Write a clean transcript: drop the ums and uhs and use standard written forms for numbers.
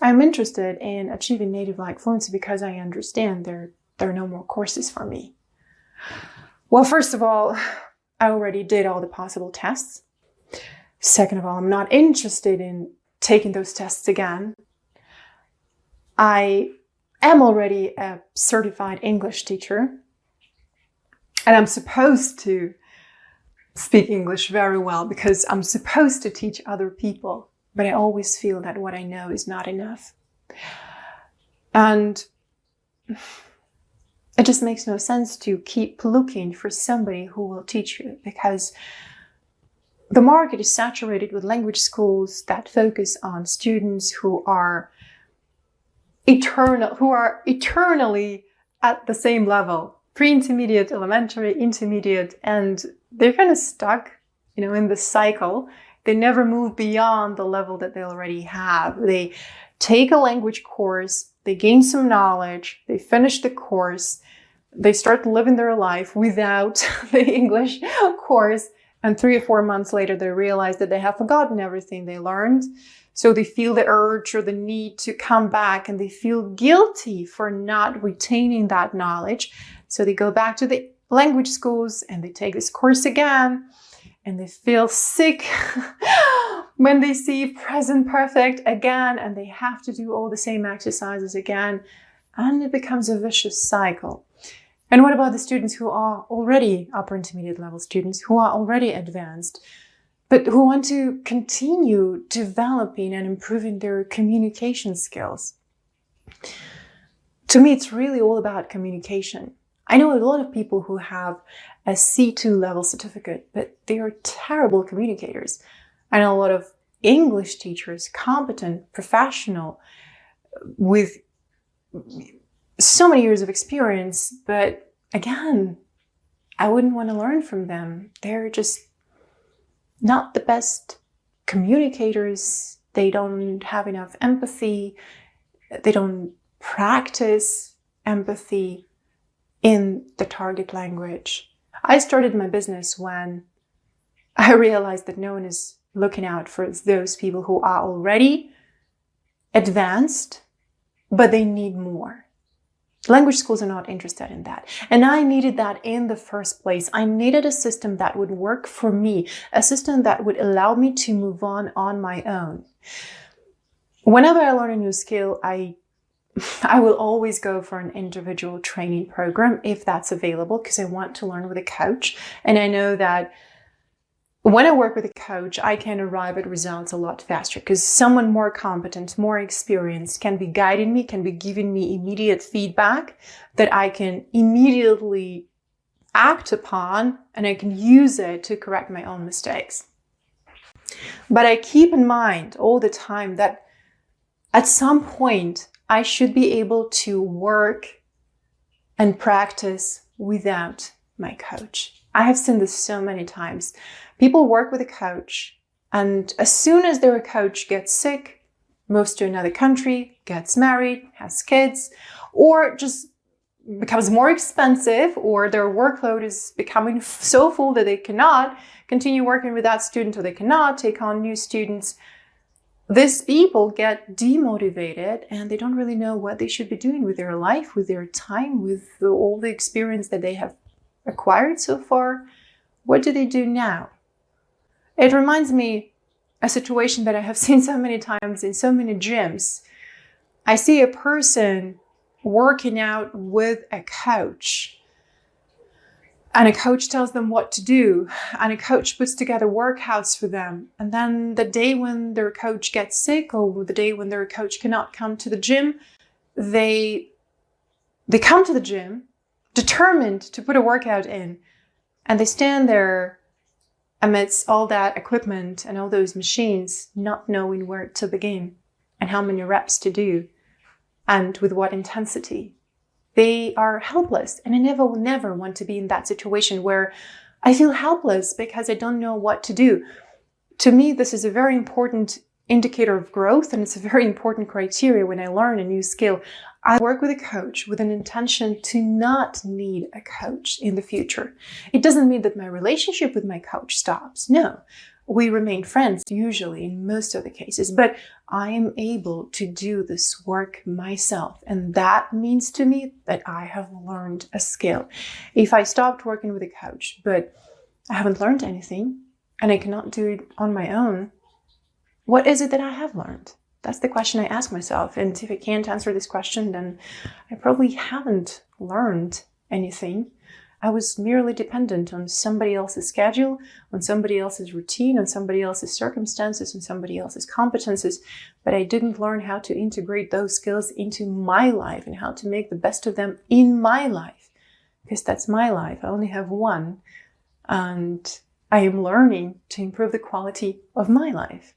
I'm interested in achieving native-like fluency because I understand there are no more courses for me. Well, first of all, I already did all the possible tests. Second of all, I'm not interested in taking those tests again. I am already a certified English teacher, and I'm supposed to speak English very well because I'm supposed to teach other people, but I always feel that what I know is not enough. And it just makes no sense to keep looking for somebody who will teach you, because the market is saturated with language schools that focus on students who are eternally at the same level, pre-intermediate, elementary, intermediate, and they're kind of stuck, in the cycle. They never move beyond the level that they already have. They take a language course, they gain some knowledge, they finish the course, they start living their life without the English course, and 3 or 4 months later, they realize that they have forgotten everything they learned. So they feel the urge or the need to come back, and they feel guilty for not retaining that knowledge. So they go back to the language schools and they take this course again, and they feel sick when they see present perfect again, and they have to do all the same exercises again, and it becomes a vicious cycle. And what about the students who are already upper intermediate level students, who are already advanced, but who want to continue developing and improving their communication skills? To me, it's really all about communication. I know a lot of people who have a C2 level certificate, but they are terrible communicators. I know a lot of English teachers, competent, professional, with so many years of experience, but again, I wouldn't want to learn from them. They're just not the best communicators. They don't have enough empathy. They don't practice empathy in the target language. I started my business when I realized that no one is looking out for those people who are already advanced, but they need more. Language schools are not interested in that. And I needed that in the first place. I needed a system that would work for me, a system that would allow me to move on my own. Whenever I learn a new skill, I will always go for an individual training program if that's available, because I want to learn with a coach. And I know that when I work with a coach, I can arrive at results a lot faster, because someone more competent, more experienced can be guiding me, can be giving me immediate feedback that I can immediately act upon, and I can use it to correct my own mistakes. But I keep in mind all the time that at some point, I should be able to work and practice without my coach. I have seen this so many times. People work with a coach, and as soon as their coach gets sick, moves to another country, gets married, has kids, or just becomes more expensive, or their workload is becoming so full that they cannot continue working with that student, or they cannot take on new students, these people get demotivated and they don't really know what they should be doing with their life, with their time, with all the experience that they have acquired so far. What do they do now? It reminds me a situation that I have seen so many times in so many gyms. I see a person working out with a coach, and a coach tells them what to do, and a coach puts together workouts for them. And then the day when their coach gets sick, or the day when their coach cannot come to the gym, they come to the gym determined to put a workout in, and they stand there amidst all that equipment and all those machines, not knowing where to begin and how many reps to do and with what intensity. They are helpless, and I never want to be in that situation where I feel helpless because I don't know what to do. To me, this is a very important indicator of growth, and it's a very important criteria when I learn a new skill. I work with a coach with an intention to not need a coach in the future. It doesn't mean that my relationship with my coach stops. No, We remain friends, usually, in most of the cases, but I am able to do this work myself. And that means to me that I have learned a skill. If I stopped working with a coach, but I haven't learned anything and I cannot do it on my own, what is it that I have learned? That's the question I ask myself. And if I can't answer this question, then I probably haven't learned anything. I was merely dependent on somebody else's schedule, on somebody else's routine, on somebody else's circumstances, on somebody else's competences, but I didn't learn how to integrate those skills into my life and how to make the best of them in my life, because that's my life. I only have one, and I am learning to improve the quality of my life.